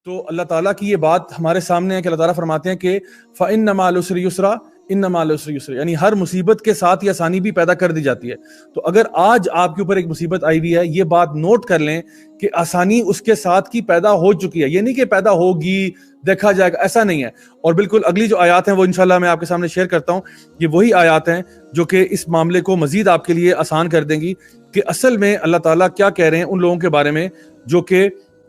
تو اللہ تعالیٰ کی یہ بات ہمارے سامنے ہے کہ اللہ تعالیٰ فرماتے ہیں کہ فَإِنَّ مَعَ الْعُسْرِ يُسْرًا إِنَّ مَعَ الْعُسْرِ يُسْرًا، یعنی ہر مصیبت کے ساتھ یہ آسانی بھی پیدا کر دی جاتی ہے. تو اگر آج آپ کے اوپر ایک مصیبت آئی ہوئی ہے، یہ بات نوٹ کر لیں کہ آسانی اس کے ساتھ کی پیدا ہو چکی ہے. یہ نہیں کہ پیدا ہوگی دیکھا جائے گا، ایسا نہیں ہے. اور بالکل اگلی جو آیات ہیں وہ انشاءاللہ میں آپ کے سامنے شیئر کرتا ہوں. یہ وہی آیات ہیں جو کہ اس معاملے کو مزید آپ کے لیے آسان کر دیں گی کہ اصل میں اللہ تعالیٰ کیا کہہ رہے ہیں ان لوگوں کے بارے میں جو کہ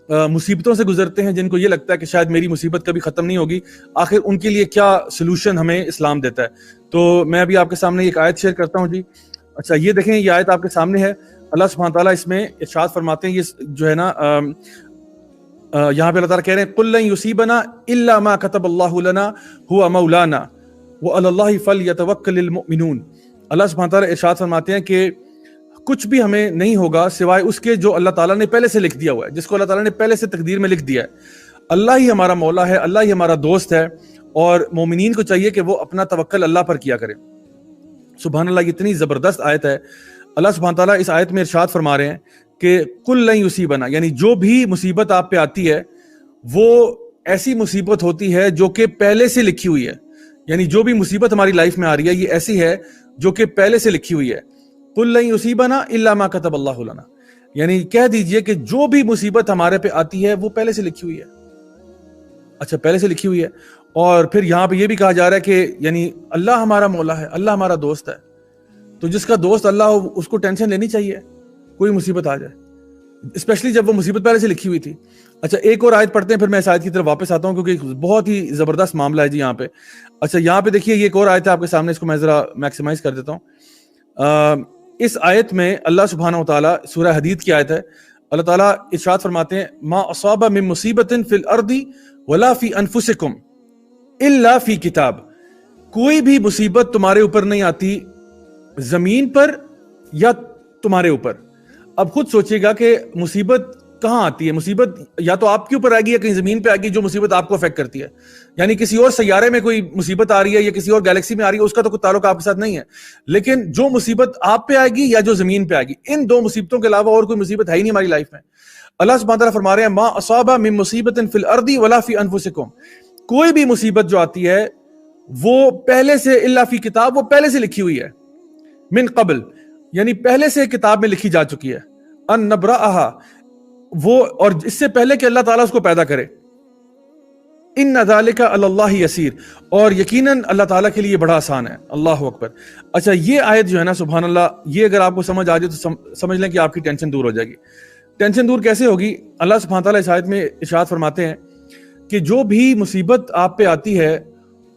مصیبتوں سے گزرتے ہیں، جن کو یہ لگتا ہے کہ شاید میری مصیبت کبھی ختم نہیں ہوگی. آخر ان کے لیے کیا سلوشن ہمیں اسلام دیتا ہے. تو میں ابھی آپ کے سامنے ایک آیت شیئر کرتا ہوں جی. اچھا یہ دیکھیں، یہ آیت آپ کے سامنے ہے. اللہ سبحانہ تعالیٰ اس میں ارشاد فرماتے ہیں، یہ جو ہے نا یہاں پہ اللہ تعالیٰ کہہ رہے ہیں قُل لَن يُصِيبَنَا إِلَّا مَا كَتَبَ اللَّهُ لَنَا هُوَ مَوْلَانَا وَعَلَى اللَّهِ فَلْيَتَوَكَّلِ الْمُؤْمِنُونَ. اللہ سبحانہ تعالیٰ ارشاد فرماتے ہیں کہ کچھ بھی ہمیں نہیں ہوگا سوائے اس کے جو اللہ تعالیٰ نے پہلے سے لکھ دیا ہوا ہے، جس کو اللہ تعالیٰ نے پہلے سے تقدیر میں لکھ دیا ہے. اللہ ہی ہمارا مولا ہے، اللہ ہی ہمارا دوست ہے، اور مومنین کو چاہیے کہ وہ اپنا توکل اللہ پر کیا کرے. سبحان اللہ، اتنی زبردست آیت ہے. اللہ سبحانہ تعالیٰ اس آیت میں ارشاد فرما رہے ہیں کہ قُل لَن يُصِيبَنَا، یعنی جو بھی مصیبت آپ پہ آتی ہے وہ ایسی مصیبت ہوتی ہے جو کہ پہلے سے لکھی ہوئی ہے. یعنی جو بھی مصیبت ہماری لائف میں آ رہی ہے یہ ایسی ہے جو کہ پہلے سے لکھی ہوئی ہے. قُل لَن يُصِيبَنَا إِلَّا مَا كَتَبَ اللَّهُ لَنَا، یعنی کہہ دیجئے کہ جو بھی مصیبت ہمارے پہ آتی ہے وہ پہلے سے لکھی ہوئی ہے. اچھا پہلے سے لکھی ہوئی ہے. اور پھر یہاں پہ یہ بھی کہا جا رہا ہے کہ یعنی اللہ ہمارا مولا ہے، اللہ ہمارا دوست ہے. تو جس کا دوست اللہ ہو اس کو ٹینشن لینی چاہیے کوئی مصیبت آ جائے، اسپیشلی جب وہ مصیبت پہلے سے لکھی ہوئی تھی. اچھا ایک اور آیت پڑھتے ہیں، پھر میں اس آیت کی طرف واپس آتا ہوں کیونکہ بہت ہی زبردست معاملہ ہے جی یہاں پہ. اچھا یہاں پہ دیکھیے، یہ ایک اور آیت ہے آپ کے سامنے، اس کو میں ذرا میکسیمائز کر دیتا ہوں. اس آیت میں اللہ سبحانہ وتعالیٰ، سورہ حدید کی آیت ہے، اللہ تعالیٰ ارشاد فرماتے ہیں ما اصاب من مصیبت فی الارض ولا فی انفسکم الا فی کتاب. کوئی بھی مصیبت تمہارے اوپر نہیں آتی زمین پر یا تمہارے اوپر. اب خود سوچئے گا کہ مصیبت کہاں آتی ہے. مصیبت یا تو آپ کے اوپر آئے گی یا کہیں زمین پہ آئے گی جو مصیبت آپ کو افیکٹ کرتی ہے. یعنی کسی اور سیارے میں کوئی مصیبت آ رہی ہے یا کسی اور گیلیکسی میں آ رہی ہے، اس کا تو کوئی تعلق آپ کے ساتھ نہیں ہے. لیکن جو مصیبت آپ پہ آئے گی یا جو زمین پہ آئے گی، ان دو مصیبتوں کے علاوہ اور کوئی مصیبت ہے ہی نہیں ہماری لائف میں. اللہ سبحانہ تعالیٰ فرما رہے ہیں ما اصاب من مصیبت فی الارض ولا فی انفسکم. کوئی بھی مصیبت جو آتی ہے وہ پہلے سے الا فی کتاب، وہ پہلے سے لکھی ہوئی ہے. من قبل، یعنی پہلے سے کتاب میں لکھی جا چکی ہے. ان نبرأها، وہ اور اس سے پہلے کہ اللہ تعالیٰ اس کو پیدا کرے. ان ذالک علی اللہ یسیر، اور یقیناً اللہ تعالیٰ کے لیے بڑا آسان ہے. اللہ اکبر. اچھا یہ آیت جو ہے نا سبحان اللہ، یہ اگر آپ کو سمجھ آ جائے تو سمجھ لیں کہ آپ کی ٹینشن دور ہو جائے گی. ٹینشن دور کیسے ہوگی؟ اللہ سبحانہ تعالیٰ اس آیت میں ارشاد فرماتے ہیں کہ جو بھی مصیبت آپ پہ آتی ہے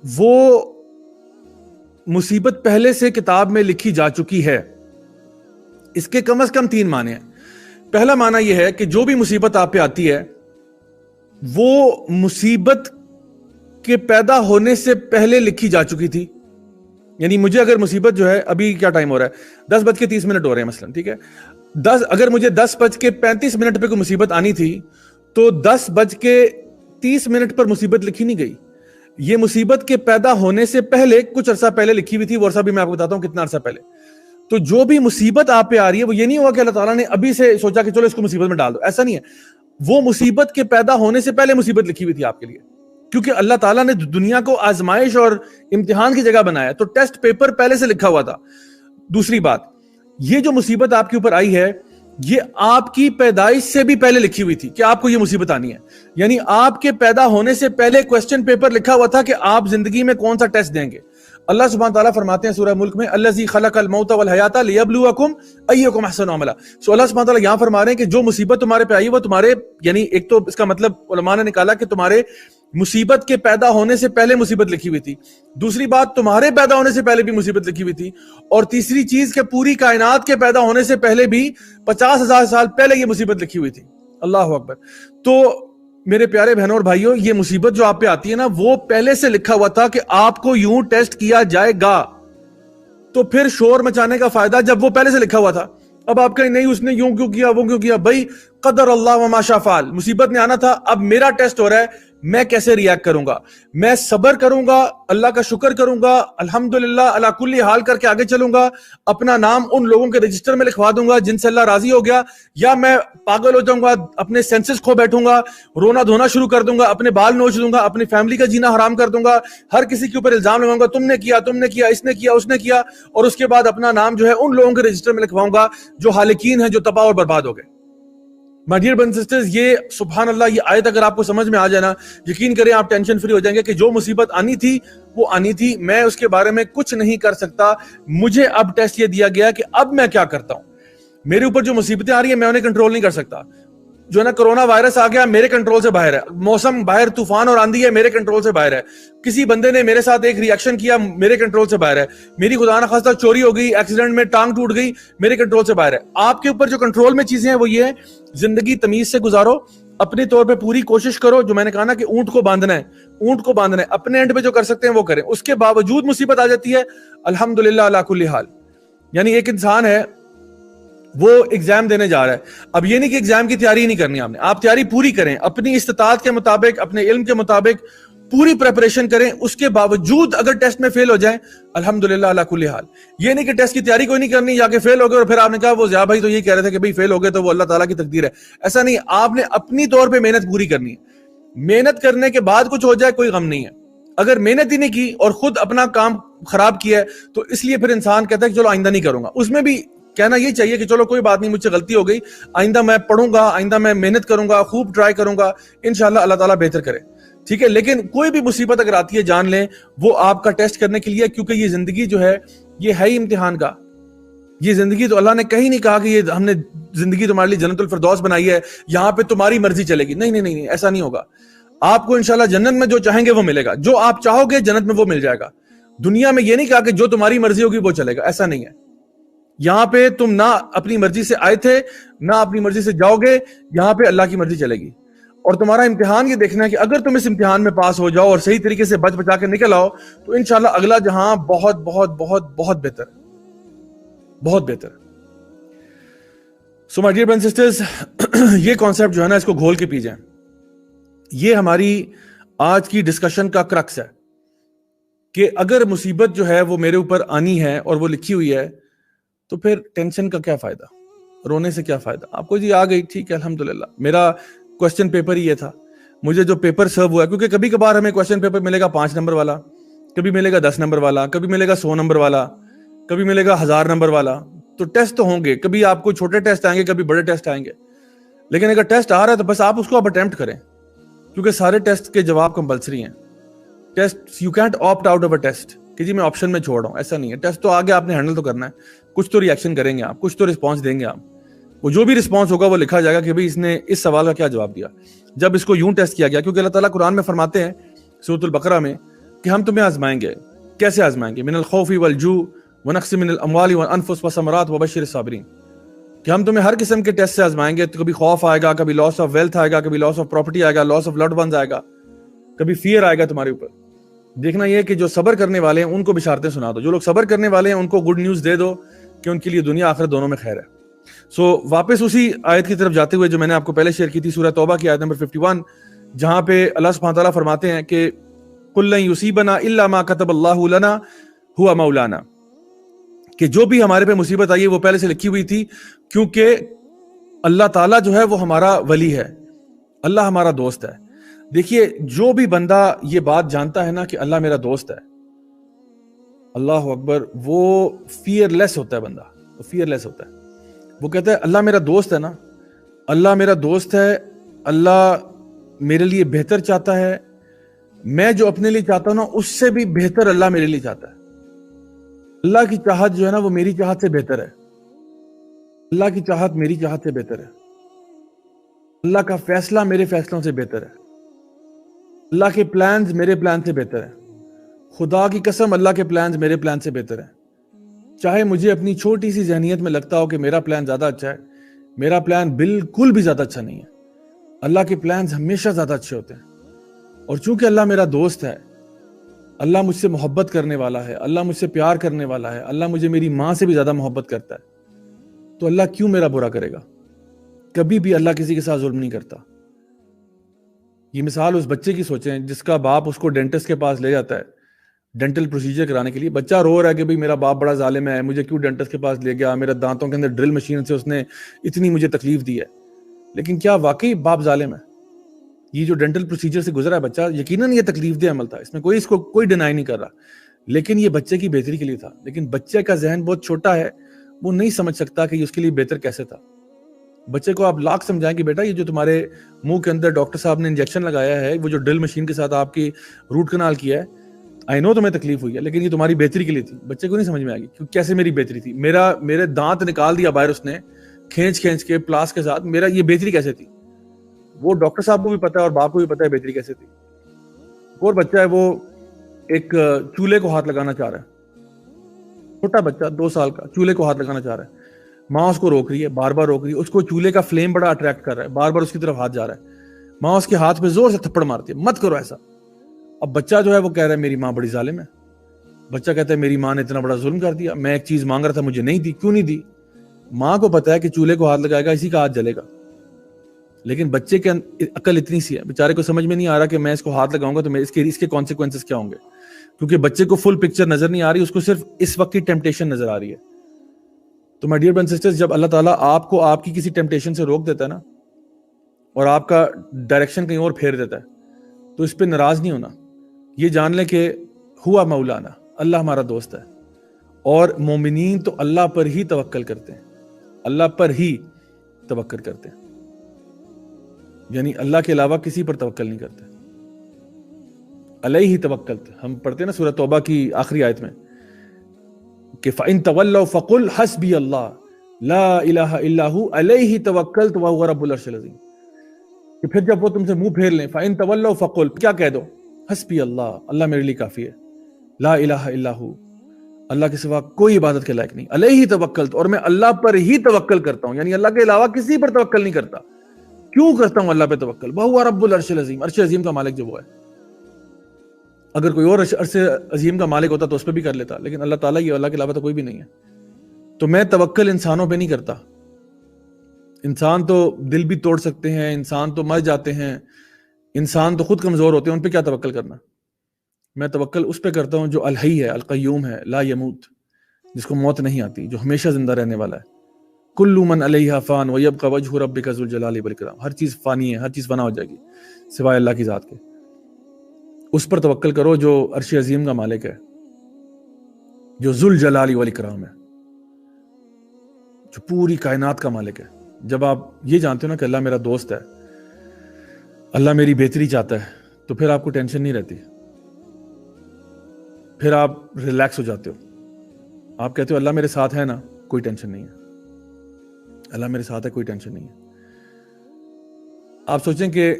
وہ مصیبت پہلے سے کتاب میں لکھی جا چکی ہے. اس کے کم از کم 3 معنی ہیں. پہلا معنی یہ ہے کہ جو بھی مصیبت آپ پہ آتی ہے وہ مصیبت کے پیدا ہونے سے پہلے لکھی جا چکی تھی. یعنی مجھے اگر مصیبت جو ہے، ابھی کیا ٹائم ہو رہا ہے، 10:30 ہو رہے ہیں مثلا، ٹھیک ہے، اگر مجھے 10:35 پہ کوئی مصیبت آنی تھی تو 10:30 پر مصیبت لکھی نہیں گئی. یہ مصیبت کے پیدا ہونے سے پہلے کچھ عرصہ پہلے لکھی ہوئی تھی. وہ عرصہ بھی میں آپ کو بتاتا ہوں کتنا عرصہ پہلے. تو جو بھی مصیبت آپ پہ آ رہی ہے وہ یہ نہیں ہوا کہ اللہ تعالیٰ نے ابھی سے سوچا کہ چلو اس کو مصیبت میں ڈال دو، ایسا نہیں ہے. وہ مصیبت کے پیدا ہونے سے پہلے مصیبت لکھی ہوئی تھی آپ کے لیے، کیونکہ اللہ تعالیٰ نے دنیا کو آزمائش اور امتحان کی جگہ بنایا، تو ٹیسٹ پیپر پہلے سے لکھا ہوا تھا. دوسری بات، یہ جو مصیبت آپ کے اوپر آئی ہے یہ آپ کی پیدائش سے بھی پہلے لکھی ہوئی تھی کہ آپ کو یہ مصیبت آنی ہے. یعنی آپ کے پیدا ہونے سے پہلے کوسچن پیپر لکھا ہوا تھا کہ آپ زندگی میں کون سا ٹیسٹ دیں گے. اللہ سبحانہ تعالیٰ فرماتے ہیں سورہ ملک میں الذی خلق الموت والحیات لیبلوکم ایکم احسن عملا. سو اللہ سبحانہ تعالیٰ یہاں فرما رہے ہیں کہ جو مصیبت تمہارے پہ آئی وہ تمہارے، یعنی ایک تو اس کا مطلب علماء نے نکالا کہ تمہارے مصیبت کے پیدا ہونے سے پہلے مصیبت لکھی ہوئی تھی. دوسری بات، تمہارے پیدا ہونے سے پہلے بھی مصیبت لکھی ہوئی تھی. اور تیسری چیز کہ پوری کائنات کے پیدا ہونے سے پہلے بھی 50,000 سال پہلے یہ مصیبت لکھی ہوئی تھی. اللہ اکبر. تو میرے پیارے بہنوں اور بھائیوں، یہ مصیبت جو آپ پہ آتی ہے نا وہ پہلے سے لکھا ہوا تھا کہ آپ کو یوں ٹیسٹ کیا جائے گا. تو پھر شور مچانے کا فائدہ جب وہ پہلے سے لکھا ہوا تھا. اب آپ کہیں نہیں اس نے یوں کیوں کیا وہ کیوں کیا، بھائی قدر اللہ وما شاء فعل، مصیبت نے آنا تھا، اب میرا ٹیسٹ ہو رہا ہے میں کیسے ریاکٹ کروں گا؟ میں صبر کروں گا، اللہ کا شکر کروں گا، الحمدللہ علی کل حال کر کے آگے چلوں گا، اپنا نام ان لوگوں کے رجسٹر میں لکھوا دوں گا جن سے اللہ راضی ہو گیا، یا میں پاگل ہو جاؤں گا، اپنے سینسز کھو بیٹھوں گا، رونا دھونا شروع کر دوں گا، اپنے بال نوچ دوں گا، اپنی فیملی کا جینا حرام کر دوں گا، ہر کسی کے اوپر الزام لگاؤں گا، تم نے کیا، اس نے کیا، اس نے کیا، اور اس کے بعد اپنا نام جو ہے ان لوگوں کے رجسٹر میں لکھواؤں گا جو ہالکین ہیں، جو تباہ اور برباد ہو گئے۔ مائی ڈیئر برادرز اینڈ سسٹرز، یہ سبحان اللہ، یہ آیت اگر آپ کو سمجھ میں آ جائے نا، یقین کریں آپ ٹینشن فری ہو جائیں گے کہ جو مصیبت آنی تھی وہ آنی تھی، میں اس کے بارے میں کچھ نہیں کر سکتا، مجھے اب ٹیسٹ یہ دیا گیا کہ اب میں کیا کرتا ہوں۔ میرے اوپر جو مصیبتیں آ رہی ہیں میں انہیں کنٹرول نہیں کر سکتا، جو ہے نا کرونا وائرس آ گیا میرے کنٹرول سے باہر ہے، موسم باہر طوفان اور آندھی ہے میرے کنٹرول سے باہر ہے، کسی بندے نے میرے ساتھ ایک ری ایکشن کیا میرے کنٹرول سے باہر ہے، میری خدا نہ خواستہ چوری ہو گئی، ایکسیڈنٹ میں ٹانگ ٹوٹ گئی، میرے کنٹرول سے باہر ہے۔ آپ کے اوپر جو کنٹرول میں چیزیں ہیں وہ یہ ہے، زندگی تمیز سے گزارو، اپنے طور پہ پوری کوشش کرو، جو میں نے کہا نا کہ اونٹ کو باندھنا ہے، اپنے اینڈ پہ جو کر سکتے ہیں وہ کریں، اس کے باوجود مصیبت آ جاتی ہے، الحمدللہ علی کل حال۔ یعنی ایک انسان ہے وہ ایگزام دینے جا رہا ہے، اب یہ نہیں کہ ایگزام کی تیاری نہیں کرنی آپ تیاری پوری کریں، اپنی استطاعت کے مطابق، اپنے علم کے مطابق پوری پریپریشن کریں، اس کے باوجود اگر ٹیسٹ میں فیل ہو جائیں الحمدللہ علی کل حال۔ یہ نہیں کہ ٹیسٹ کی تیاری کوئی نہیں کرنی، جا کے فیل ہو گئے اور پھر آپ نے کہا وہ ضیاء بھائی تو یہ کہہ رہے تھے کہ بھائی فیل ہو گئے تو وہ اللہ تعالیٰ کی تقدیر ہے، ایسا نہیں، آپ نے اپنی طور پہ محنت پوری کرنی ہے، محنت کرنے کے بعد کچھ ہو جائے کوئی غم نہیں ہے، اگر محنت ہی نہیں کی اور خود اپنا کام خراب کیا ہے تو اس لیے پھر انسان کہتا ہے کہ چلو آئندہ نہیں کروں گا، اس میں بھی کہنا یہ چاہیے کہ چلو کوئی بات نہیں، مجھ سے غلطی ہو گئی، آئندہ میں پڑھوں گا، آئندہ میں محنت کروں گا، خوب ٹرائی کروں گا، انشاءاللہ اللہ تعالیٰ بہتر کرے، ٹھیک ہے۔ لیکن کوئی بھی مصیبت اگر آتی ہے جان لیں وہ آپ کا ٹیسٹ کرنے کے لیے، کیونکہ یہ زندگی جو ہے یہ ہے ہی امتحان کا، یہ زندگی تو اللہ نے کہیں نہیں کہا کہ یہ ہم نے زندگی تمہارے لیے جنت الفردوس بنائی ہے، یہاں پہ تمہاری مرضی چلے گی، نہیں نہیں نہیں، ایسا نہیں ہوگا، آپ کو انشاءاللہ جنت میں جو چاہیں گے وہ ملے گا، جو آپ چاہو گے جنت میں وہ مل جائے گا۔ دنیا میں یہ نہیں کہا کہ جو تمہاری مرضی ہوگی وہ چلے گا، ایسا نہیں ہے، یہاں پہ تم نہ اپنی مرضی سے آئے تھے نہ اپنی مرضی سے جاؤ گے، یہاں پہ اللہ کی مرضی چلے گی، اور تمہارا امتحان یہ دیکھنا ہے کہ اگر تم اس امتحان میں پاس ہو جاؤ اور صحیح طریقے سے بچ بچا کے نکل آؤ تو انشاءاللہ اگلا جہاں بہت بہت بہت بہت بہتر، بہت بہتر۔ So my dear brothers and sisters, یہ کانسیپٹ جو ہے نا اس کو گھول کے پی جائیں، یہ ہماری آج کی ڈسکشن کا کرکس ہے کہ اگر مصیبت جو ہے وہ میرے اوپر آنی ہے اور وہ لکھی ہوئی ہے تو پھر ٹینشن کا کیا فائدہ، رونے سے کیا فائدہ؟ آپ کو جی آ گئی، ٹھیک ہے الحمدللہ، میرا کوسچن پیپر ہی یہ تھا، مجھے جو پیپر سرو ہوا ہے، کیونکہ کبھی کبھار ہمیں کوسچن پیپر ملے گا 5 نمبر والا، کبھی ملے گا 10 نمبر والا، کبھی ملے گا 100 نمبر والا، کبھی ملے گا 1000 نمبر والا، تو ٹیسٹ تو ہوں گے، کبھی آپ کو چھوٹے ٹیسٹ آئیں گے، کبھی بڑے ٹیسٹ آئیں گے، لیکن اگر ٹیسٹ آ رہا ہے تو بس آپ اس کو اب اٹیمپٹ کریں، کیونکہ سارے ٹیسٹ کے جواب کمپلسری ہیں، test you can't opt out of a test کہ جی میں آپشن میں چھوڑ رہا ہوں، ایسا نہیں ہے، ٹیسٹ تو آگے آپ نے ہینڈل تو کرنا ہے، کچھ تو ری ایکشن کریں گے آپ، کچھ تو رسپانس دیں گے آپ، وہ جو بھی رسپانس ہوگا وہ لکھا جائے گا کہ بھئی اس نے اس سوال کا کیا جواب دیا، جب اس کو یوں ٹیسٹ کیا گیا، کیونکہ اللہ تعالیٰ قرآن میں فرماتے ہیں سورۃ البقرہ میں کہ ہم تمہیں آزمائیں گے، کیسے آزمائیں گے؟ من الخوف والجوع ونقص من الاموال والانفس والثمرات وبشر الصابرین، کہ ہم تمہیں ہر قسم کے ٹیسٹ سے آزمائیں گے، تو کبھی خوف آئے گا، کبھی لاس آف ویلتھ آئے گا، کبھی لاس آف پراپرٹی آئے گا، لاس آف لوڈ ونز آئے گا، کبھی فیئر آئے گا تمہارے اوپر۔ دیکھنا یہ کہ جو صبر کرنے والے ہیں ان کو بشارتیں سنا دو، جو لوگ صبر کرنے والے ہیں ان کو گڈ نیوز دے دو کہ ان کے لیے دنیا آخرت دونوں میں خیر ہے۔ سو واپس اسی آیت کی طرف جاتے ہوئے جو میں نے آپ کو پہلے شیئر کی تھی، سورہ توبہ کی آیت نمبر 51، جہاں پہ اللہ سبحانہ تعالیٰ فرماتے ہیں کہ قُل لَن يُصِيبَنَا إِلَّا مَا كَتَبَ اللَّهُ لَنَا هُوَ مَوْلَانَا، کہ جو بھی ہمارے پہ مصیبت آئی ہے وہ پہلے سے لکھی ہوئی تھی، کیونکہ اللہ تعالیٰ جو ہے وہ ہمارا ولی ہے، اللہ ہمارا دوست ہے۔ دیکھیے جو بھی بندہ یہ بات جانتا ہے نا کہ اللہ میرا دوست ہے، اللہ اکبر، وہ فیئر لیس ہوتا ہے، بندہ وہ فیئر لیس ہوتا ہے، وہ کہتا ہے اللہ میرا دوست ہے نا، اللہ میرا دوست ہے، اللہ میرے لیے بہتر چاہتا ہے، میں جو اپنے لیے چاہتا ہوں نا اس سے بھی بہتر اللہ میرے لیے چاہتا ہے، اللہ کی چاہت جو ہے نا وہ میری چاہت سے بہتر ہے، اللہ کی چاہت میری چاہت سے بہتر ہے، اللہ کا فیصلہ میرے فیصلوں سے بہتر ہے، اللہ کے پلانز میرے پلان سے بہتر ہے، خدا کی قسم اللہ کے پلانز میرے پلان سے بہتر ہے، چاہے مجھے اپنی چھوٹی سی ذہنیت میں لگتا ہو کہ میرا پلان زیادہ اچھا ہے، میرا پلان بالکل بھی زیادہ اچھا نہیں ہے، اللہ کے پلانز ہمیشہ زیادہ اچھے ہوتے ہیں، اور چونکہ اللہ میرا دوست ہے، اللہ مجھ سے محبت کرنے والا ہے، اللہ مجھ سے پیار کرنے والا ہے، اللہ مجھے میری ماں سے بھی زیادہ محبت کرتا ہے، تو اللہ کیوں میرا برا کرے گا؟ کبھی بھی اللہ کسی کے ساتھ ظلم نہیں کرتا، یہ مثال اس بچے کی سوچیں جس کا باپ اس کو ڈینٹسٹ کے پاس لے جاتا ہے ڈینٹل پروسیجر کرانے کے لیے. بچہ رو رہا ہے کہ بھائی میرا باپ بڑا ظالم ہے, مجھے کیوں ڈینٹسٹ کے پاس لے گیا, میرے دانتوں کے اندر ڈرل مشین سے اس نے اتنی مجھے تکلیف دی ہے. لیکن کیا واقعی باپ ظالم ہے؟ یہ جو ڈینٹل پروسیجر سے گزرا ہے بچہ, یقیناً یہ تکلیف دہ عمل تھا, اس میں اس کو کوئی ڈینائی نہیں کر رہا, لیکن یہ بچے کی بہتری کے لیے تھا. لیکن بچے کا ذہن بہت چھوٹا ہے, وہ نہیں سمجھ سکتا کہ یہ اس کے لیے بہتر کیسے تھا. بچے کو آپ لاکھ سمجھائیں کہ بیٹا یہ جو تمہارے منہ کے اندر ڈاکٹر صاحب نے انجیکشن لگایا ہے, وہ جو ڈرل مشین کے ساتھ آپ کی روٹ کنال کیا ہے, آئی نو تمہیں تکلیف ہوئی ہے, لیکن یہ تمہاری بہتری کے لیے تھی. بچے کو نہیں سمجھ میں آئے گی کہ کیسے میری بہتری تھی, میرے دانت نکال دیا باہر اس نے کھینچ کے پلاس کے ساتھ, میرا یہ بہتری کیسے تھی. وہ ڈاکٹر صاحب کو بھی پتا ہے اور باپ کو بھی پتا ہے بہتری کیسے تھی. اور بچہ ہے وہ ایک چولہے کو ہاتھ لگانا چاہ رہا ہے, چھوٹا بچہ 2 سال کا چولہے کو ہاتھ لگانا چاہ رہا ہے, ماں اس کو روک رہی ہے, بار بار روک رہی ہے, اس کو چولہے کا فلیم بڑا اٹریکٹ کر رہا ہے, بار بار اس کی طرف ہاتھ جا رہا ہے, ماں اس کے ہاتھ پہ زور سے تھپڑ مارتی ہے, مت کرو ایسا. اب بچہ جو ہے وہ کہہ رہا ہے میری ماں بڑی ظالم ہے. بچہ کہتا ہے میری ماں نے اتنا بڑا ظلم کر دیا, میں ایک چیز مانگ رہا تھا مجھے نہیں دی, کیوں نہیں دی. ماں کو پتا ہے کہ چولہے کو ہاتھ لگائے گا اسی کا ہاتھ جلے گا, لیکن بچے کے عقل اتنی سی ہے, بیچارے کو سمجھ میں نہیں آ رہا کہ میں اس کو ہاتھ لگاؤں گا تو میں اس کے کانسیکوینسز کیا ہوں گے, کیونکہ بچے کو فل پکچر نظر نہیں آ رہی, اس کو صرف اس وقت کی ٹیمپٹیشن نظر آ رہی ہے. تو مائی ڈیئر برادرز اینڈ سسٹرز, جب اللہ تعالیٰ آپ کو آپ کی کسی ٹیمپٹیشن سے روک دیتا ہے نا, اور آپ کا ڈائریکشن کہیں اور پھیر دیتا ہے, تو اس پہ ناراض نہیں ہونا. یہ جان لیں کہ ہوا مولانا, اللہ ہمارا دوست ہے, اور مومنین تو اللہ پر ہی توکل کرتے ہیں, اللہ پر ہی توکل کرتے ہیں, یعنی اللہ کے علاوہ کسی پر توکل نہیں کرتے. علیہ توکلت, ہم پڑھتے ہیں نا سورہ توبہ کی آخری آیت میں کہ فَإِن تَوَلَّوْا فَقُلْ حَسْبِيَ اللَّهُ لَا إِلَٰهَ إِلَّا هُوَ عَلَيْهِ تَوَكَّلْتُ وَهُوَ رَبُّ الْعَرْشِ الْعَظِيمِ. کہ پھر جب وہ تم سے منہ پھیر لیں, فَإِن تَوَلَّوْا فَقُلْ, کیا کہہ دو, حسبی اللہ, اللہ میرے لیے کافی ہے, لا الہ الا ہو, اللہ کے سوا کوئی عبادت کے لائق نہیں, علیہ توکلت, اور میں اللہ پر ہی توکل کرتا ہوں, یعنی اللہ کے علاوہ کسی پر توکل نہیں کرتا. کیوں کرتا ہوں اللہ پہ توکل, وَهُوَ رَبُّ الْعَرْشِ الْعَظِيمِ, عرش عظیم کا مالک جو وہ ہے. اگر کوئی اور عرش عظیم کا مالک ہوتا تو اس پہ بھی کر لیتا, لیکن اللہ تعالیٰ یہ, اللہ کے علاوہ تو کوئی بھی نہیں ہے. تو میں توکل انسانوں پہ نہیں کرتا. انسان تو دل بھی توڑ سکتے ہیں, انسان تو مر جاتے ہیں, انسان تو خود کمزور ہوتے ہیں, ان پہ کیا توکل کرنا. میں توکل اس پہ کرتا ہوں جو الحی ہے, القیوم ہے, لا یموت, جس کو موت نہیں آتی, جو ہمیشہ زندہ رہنے والا ہے. کل من علیہا فان ویبقى وجہ ربک ذو الجلال والاکرام, ہر چیز فانی ہے, ہر چیز فنا ہو جائے گی سوائے اللہ کی ذات کے. اس پر توکل کرو جو عرش عظیم کا مالک ہے, جو ذو الجلال والاکرام ہے, جو پوری کائنات کا مالک ہے. جب آپ یہ جانتے ہو نا کہ اللہ میرا دوست ہے, اللہ میری بہتری چاہتا ہے, تو پھر آپ کو ٹینشن نہیں رہتی, پھر آپ ریلیکس ہو جاتے ہو. آپ کہتے ہو اللہ میرے ساتھ ہے نا, کوئی ٹینشن نہیں ہے, اللہ میرے ساتھ ہے, کوئی ٹینشن نہیں ہے. آپ سوچیں کہ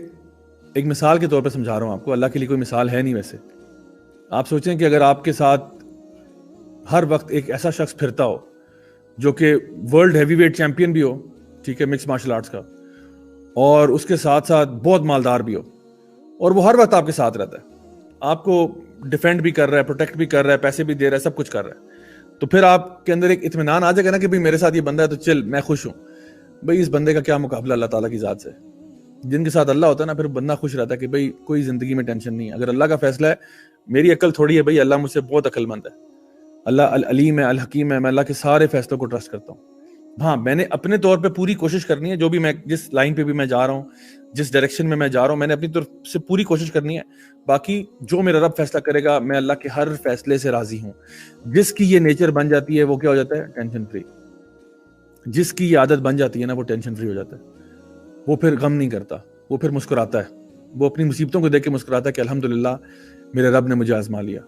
ایک مثال کے طور پہ سمجھا رہا ہوں آپ کو, اللہ کے لیے کوئی مثال ہے نہیں ویسے. آپ سوچیں کہ اگر آپ کے ساتھ ہر وقت ایک ایسا شخص پھرتا ہو جو کہ ورلڈ ہیوی ویٹ چیمپئن بھی ہو, ٹھیک ہے, مکس مارشل آرٹس کا, اور اس کے ساتھ ساتھ بہت مالدار بھی ہو, اور وہ ہر وقت آپ کے ساتھ رہتا ہے, آپ کو ڈیفینڈ بھی کر رہا ہے, پروٹیکٹ بھی کر رہا ہے, پیسے بھی دے رہا ہے, سب کچھ کر رہا ہے, تو پھر آپ کے اندر ایک اطمینان آ جائے گا نا کہ بھئی میرے ساتھ یہ بندہ ہے تو چل میں خوش ہوں. بھئی اس بندے کا کیا مقابلہ اللہ تعالیٰ کی ذات سے. جن کے ساتھ اللہ ہوتا ہے نا, پھر بندہ خوش رہتا ہے کہ بھئی کوئی زندگی میں ٹینشن نہیں ہے. اگر اللہ کا فیصلہ ہے, میری عقل تھوڑی ہے بھئی, اللہ مجھ سے بہت عقل مند ہے, اللہ العلیم ہے, الحکیم ہے, میں اللہ کے سارے فیصلوں کو ٹرسٹ کرتا ہوں. ہاں میں نے اپنے طور پہ پوری کوشش کرنی ہے, جو بھی میں جس لائن پہ بھی میں جا رہا ہوں, جس ڈائریکشن میں جا رہا ہوں, میں نے اپنی طرف سے پوری کوشش کرنی ہے. باقی جو میرا رب فیصلہ کرے گا, میں اللہ کے ہر فیصلے سے راضی ہوں. جس کی یہ نیچر بن جاتی ہے وہ کیا ہو جاتا ہے, ٹینشن فری. جس کی یہ عادت بن جاتی ہے نا, وہ ٹینشن فری ہو جاتا ہے. وہ پھر غم نہیں کرتا, وہ پھر مسکراتا ہے, وہ اپنی مصیبتوں کو دیکھ کے مسکراتا ہے کہ الحمدللہ میرے رب نے مجھے آزما لیا.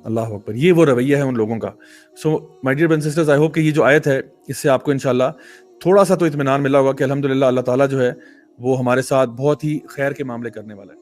اللہ اکبر, یہ وہ رویہ ہے ان لوگوں کا. So my dear brothers and sisters, I hope کہ یہ جو آیت ہے اس سے آپ کو انشاءاللہ تھوڑا سا تو اطمینان ملا ہوگا کہ الحمدللہ اللہ تعالیٰ جو ہے وہ ہمارے ساتھ بہت ہی خیر کے معاملے کرنے والا ہے.